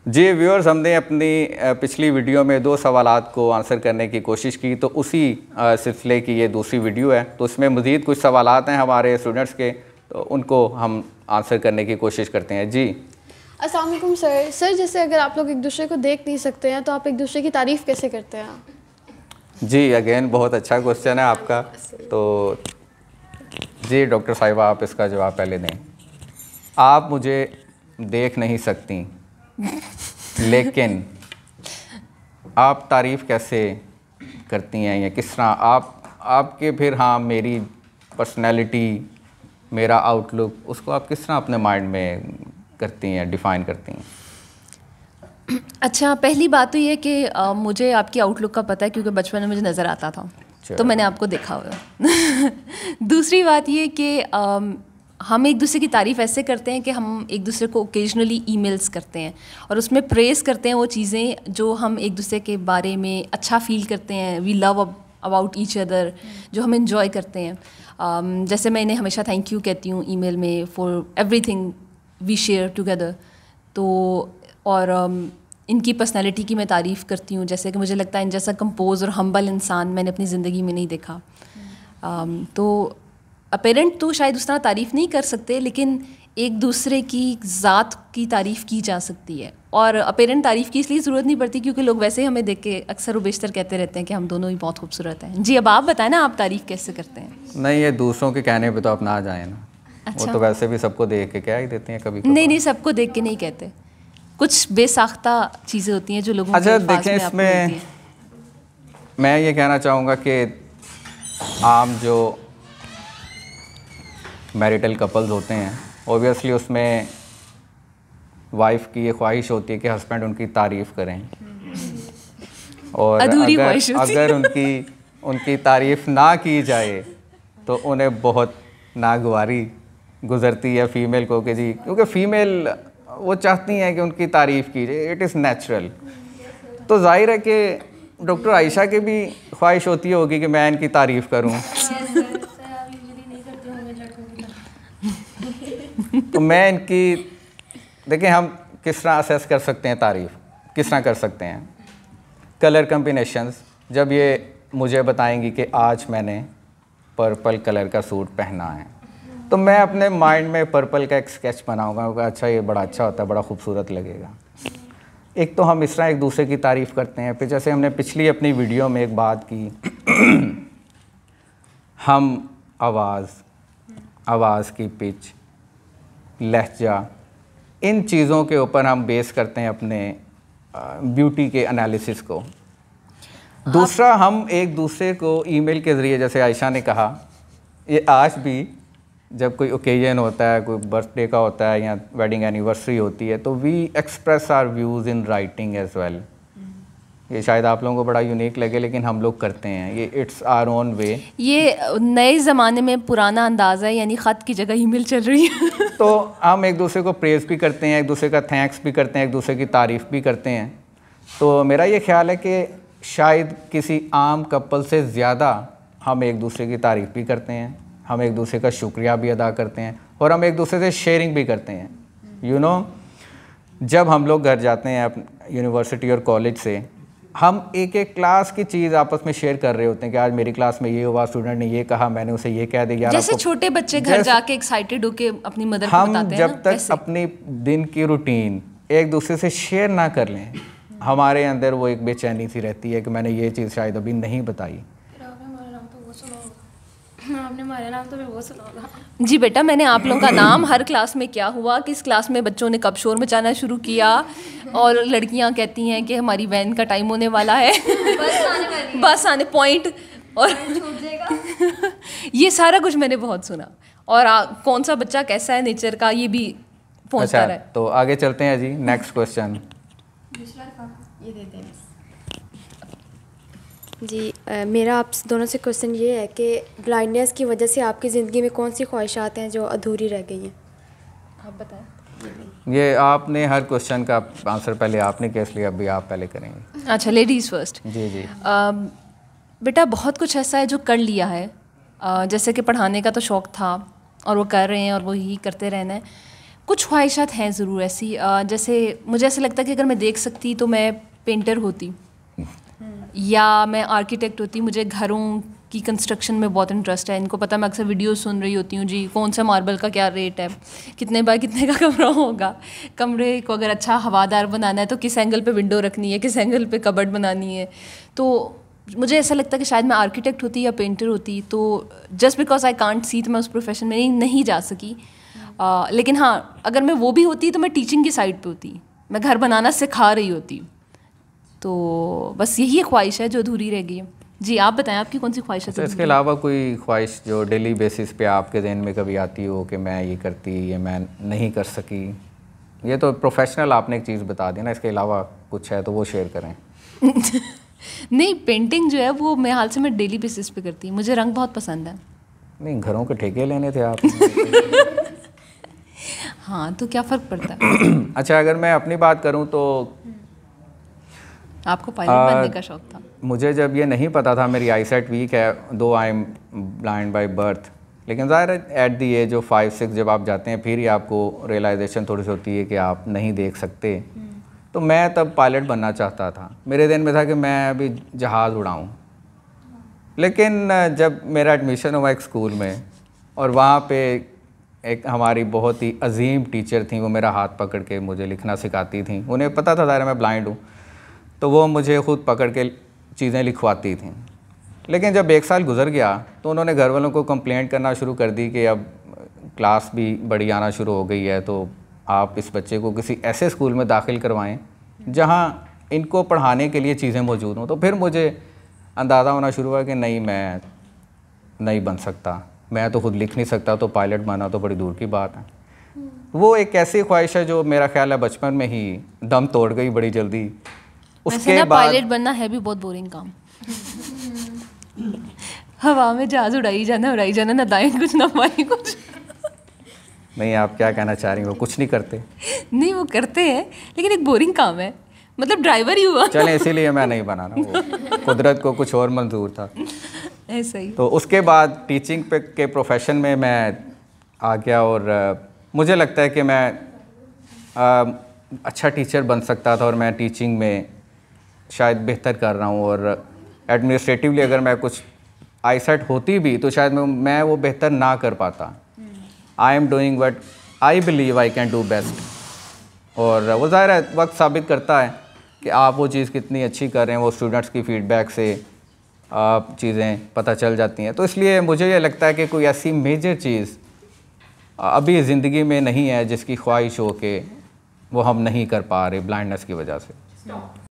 जी viewers, हमने अपनी पिछली वीडियो में 2 सवालात को आंसर करने की कोशिश की, तो उसी सिलसिले की ये दूसरी वीडियो है। तो इसमें मज़ीद कुछ सवालात हैं हमारे स्टूडेंट्स के, तो उनको हम आंसर करने की कोशिश करते हैं। जी अस्सलाम वालेकुम सर, जैसे अगर आप लोग एक दूसरे को देख नहीं सकते हैं तो आप एक दूसरे की तारीफ़ कैसे करते हैं? जी अगेन बहुत अच्छा क्वेश्चन है आपका। तो जी डॉक्टर साहिबा, आप इसका जवाब पहले दें। आप मुझे देख नहीं सकती लेकिन आप तारीफ़ कैसे करती हैं या किस तरह आपके फिर हाँ मेरी पर्सनैलिटी, मेरा आउटलुक, उसको आप किस तरह अपने माइंड में करती हैं, डिफ़ाइन करती हैं? अच्छा, पहली बात तो ये कि मुझे आपकी आउटलुक का पता है क्योंकि बचपन में मुझे नज़र आता था, तो मैंने आपको देखा हुआ। दूसरी बात ये कि हम एक दूसरे की तारीफ़ ऐसे करते हैं कि हम एक दूसरे को ओकेजनली ईमेल्स करते हैं और उसमें प्रेज़ करते हैं वो चीज़ें जो हम एक दूसरे के बारे में अच्छा फ़ील करते हैं। We love about each other, जो हम इन्जॉय करते हैं। जैसे मैं इन्हें हमेशा थैंक यू कहती हूँ ईमेल में for everything we share together. तो और इनकी पर्सनैलिटी की मैं तारीफ़ करती हूँ, जैसे कि मुझे लगता है इन जैसा कंपोज और हम्बल इंसान मैंने अपनी ज़िंदगी में नहीं देखा। तो अपेरेंट तो शायद उस तरह तारीफ़ नहीं कर सकते, लेकिन एक दूसरे की ज़ात की तारीफ़ की जा सकती है। और अपेरेंट तारीफ़ की इसलिए ज़रूरत नहीं पड़ती क्योंकि लोग वैसे ही हमें देख के अक्सर व बेशतर कहते रहते हैं कि हम दोनों ही बहुत खूबसूरत हैं। जी अब आप बताएं ना, आप तारीफ़ कैसे करते हैं? नहीं, ये दूसरों के कहने पे तो आप ना जाएं ना। अच्छा। वो तो वैसे भी सबको देख के कह ही देते हैं कभी। नहीं, सबको देख के नहीं कहते, कुछ बेसाख्ता चीज़ें होती हैं जो लोगों अच्छा देखें, इसमें मैं ये कहना चाहूँगा कि आम जो मैरिटल कपल्स होते हैं, ओबियसली उसमें वाइफ की ये ख्वाहिश होती है कि हस्बैंड उनकी तारीफ़ करें, और अगर उनकी तारीफ़ ना की जाए तो उन्हें बहुत नागवारी गुज़रती है फ़ीमेल को कि जी, क्योंकि फ़ीमेल वो चाहती हैं कि उनकी तारीफ़ की जाए, इट इज़ नेचुरल। तो जाहिर है कि डॉक्टर आयशा की भी ख्वाहिश होती होगी कि मैं इनकी तारीफ़ करूं। तो मैं इनकी, देखिए हम किस तरह असेस कर सकते हैं तारीफ़, किस तरह कर सकते हैं? कलर कम्बिनेशंस, जब ये मुझे बताएंगी कि आज मैंने पर्पल कलर का सूट पहना है, तो मैं अपने माइंड में पर्पल का एक स्केच बनाऊंगा, अच्छा ये बड़ा अच्छा होता है, बड़ा खूबसूरत लगेगा। एक तो हम इस तरह एक दूसरे की तारीफ़ करते हैं। फिर जैसे हमने पिछली अपनी वीडियो में एक बात की हम आवाज़ की पिच, लहजा, इन चीज़ों के ऊपर हम बेस करते हैं अपने ब्यूटी के एनालिसिस को। दूसरा, हम एक दूसरे को ईमेल के ज़रिए, जैसे आयशा ने कहा, ये आज भी जब कोई ओकेजन होता है, कोई बर्थडे का होता है या वेडिंग एनिवर्सरी होती है, तो we express our views in writing as well. ये शायद आप लोगों को बड़ा यूनिक लगे, लेकिन हम लोग करते हैं ये, इट्स आवर ओन वे। ये नए ज़माने में पुराना अंदाज़ है, यानी ख़त की जगह ईमेल चल रही है। तो हम एक दूसरे को प्रेज़ भी करते हैं, एक दूसरे का थैंक्स भी करते हैं, एक दूसरे की तारीफ़ भी करते हैं। तो मेरा ये ख्याल है कि शायद किसी आम कपल से ज़्यादा हम एक दूसरे की तारीफ़ भी करते हैं, हम एक दूसरे का शुक्रिया भी अदा करते हैं, और हम एक दूसरे से शेयरिंग भी करते हैं। यू नो, जब हम लोग घर जाते हैं यूनिवर्सिटी और कॉलेज से, हम एक एक क्लास की चीज़ आपस में शेयर कर रहे होते हैं कि आज मेरी क्लास में ये हुआ, स्टूडेंट ने ये कहा, मैंने उसे ये कह दिया। जैसे छोटे बच्चे घर जाके एक्साइटेड होके अपनी मदर को बताते हैं ना, जब तक अपनी दिन की रूटीन एक दूसरे से शेयर ना कर लें, हमारे अंदर वो एक बेचैनी सी रहती है कि मैंने ये चीज़ शायद अभी नहीं बताई। आपने हमारा नाम तो वो सुना होगा। जी बेटा, मैंने आप लोगों का नाम, हर क्लास में क्या हुआ, किस क्लास में बच्चों ने कब शोर मचाना शुरू किया, और लड़कियां कहती हैं कि हमारी वैन का टाइम होने वाला है, बस आने पॉइंट, और ये सारा कुछ मैंने बहुत सुना। और कौन सा बच्चा कैसा है नेचर का, ये भी पहुंचता रहा है। तो आगे चलते हैं जी, नेक्स्ट क्वेश्चन। ये देते हैं जी। मेरा आप दोनों से क्वेश्चन ये है कि ब्लाइंडनेस की वजह से आपकी ज़िंदगी में कौन सी ख्वाहिशात हैं जो अधूरी रह गई हैं? आप बताएं। ये आपने हर क्वेश्चन का आंसर पहले आपने किया, इसलिए अभी आप पहले करेंगे। अच्छा, लेडीज़ फर्स्ट। जी। बेटा, बहुत कुछ ऐसा है जो कर लिया है, जैसे कि पढ़ाने का तो शौक़ था और वो कर रहे हैं और वो ही करते रहना है। कुछ ख्वाहिशात हैं ज़रूर ऐसी, जैसे मुझे ऐसा लगता है कि अगर मैं देख सकती तो मैं पेंटर होती या मैं आर्किटेक्ट होती। मुझे घरों की कंस्ट्रक्शन में बहुत इंटरेस्ट है। इनको पता, मैं अक्सर वीडियो सुन रही होती हूँ जी, कौन सा मार्बल का क्या रेट है, कितने बाय कितने का कमरा होगा, कमरे को अगर अच्छा हवादार बनाना है तो किस एंगल पे विंडो रखनी है, किस एंगल पे कबर्ड बनानी है। तो मुझे ऐसा लगता है कि शायद मैं आर्किटेक्ट होती या पेंटर होती, तो just because I can't see, तो मैं उस प्रोफेशन में नहीं जा सकी। लेकिन हाँ, अगर मैं वो भी होती तो मैं टीचिंग की साइड पे होती, मैं घर बनाना सिखा रही होती। तो बस यही ख्वाहिश है जो अधूरी रह गई है। जी आप बताएं, आपकी कौन सी ख्वाहिश है? तो इसके अलावा कोई ख्वाहिश जो डेली बेसिस पे आपके जहन में कभी आती हो कि मैं ये करती, ये मैं नहीं कर सकी? ये तो प्रोफेशनल आपने एक चीज़ बता दी ना, इसके अलावा कुछ है तो वो शेयर करें। नहीं, पेंटिंग जो है वो मेरे हाल से मैं डेली बेसिस पे करती हूँ, मुझे रंग बहुत पसंद है। नहीं, घरों के ठेके लेने थे आप। हाँ, तो क्या फ़र्क पड़ता है? अच्छा, अगर मैं अपनी बात करूँ तो आपको पायलट बनने का शौक था? मुझे जब ये नहीं पता था, मेरी आई सेट वीक है, दो I am blind by birth, लेकिन ज़ाहिर है एट दी एज ऑफ 5-6 जब आप जाते हैं फिर ही आपको रियलाइजेशन थोड़ी सी होती है कि आप नहीं देख सकते। तो मैं तब पायलट बनना चाहता था। मेरे दिन में था कि मैं अभी जहाज़ उड़ाऊँ। लेकिन जब मेरा एडमिशन हुआ एक स्कूल में और वहाँ पे एक हमारी बहुत ही अजीम टीचर थी, वो मेरा हाथ पकड़ के मुझे लिखना सिखाती थी। उन्हें पता था ज़ाहिर मैं ब्लाइंड हूँ, तो वो मुझे ख़ुद पकड़ के चीज़ें लिखवाती थी। लेकिन जब 1 साल गुजर गया तो उन्होंने घर वालों को कंप्लेंट करना शुरू कर दी कि अब क्लास भी बड़ी आना शुरू हो गई है, तो आप इस बच्चे को किसी ऐसे स्कूल में दाखिल करवाएं जहां इनको पढ़ाने के लिए चीज़ें मौजूद हों। तो फिर मुझे अंदाज़ा होना शुरू हुआ कि नहीं, मैं नहीं बन सकता, मैं तो खुद लिख नहीं सकता, तो पायलट बनना तो बड़ी दूर की बात है। वो एक ऐसी ख्वाहिश है जो मेरा ख्याल है बचपन में ही दम तोड़ गई बड़ी जल्दी। उसके बाद पायलट बनना है भी बहुत बोरिंग काम। हवा में जहाज उड़ाई जाना, ना दाएं कुछ ना बाएं कुछ। नहीं, आप क्या कहना चाह रही हो? वो कुछ नहीं करते? नहीं, वो करते हैं, लेकिन एक बोरिंग काम है, मतलब ड्राइवर ही हुआ। चलें, इसीलिए मैं नहीं बना ना, वो कुदरत को कुछ और मंजूर था। ऐसा ही। तो उसके बाद टीचिंग पे के प्रोफेशन में मैं आ गया और मुझे लगता है कि मैं अच्छा टीचर बन सकता था और मैं टीचिंग में शायद बेहतर कर रहा हूँ। और एडमिनिस्ट्रेटिवली अगर मैं कुछ आईसेट होती भी तो शायद मैं वो बेहतर ना कर पाता। I am doing what I believe I can do best. और वो ज़ाहिर है वक्त साबित करता है कि आप वो चीज़ कितनी अच्छी कर रहे हैं, वो स्टूडेंट्स की फ़ीडबैक से चीज़ें पता चल जाती हैं। तो इसलिए मुझे ये लगता है कि कोई ऐसी मेजर चीज़ अभी ज़िंदगी में नहीं है जिसकी ख्वाहिश हो कि वो हम नहीं कर पा रहे ब्लाइंडनेस की वजह से।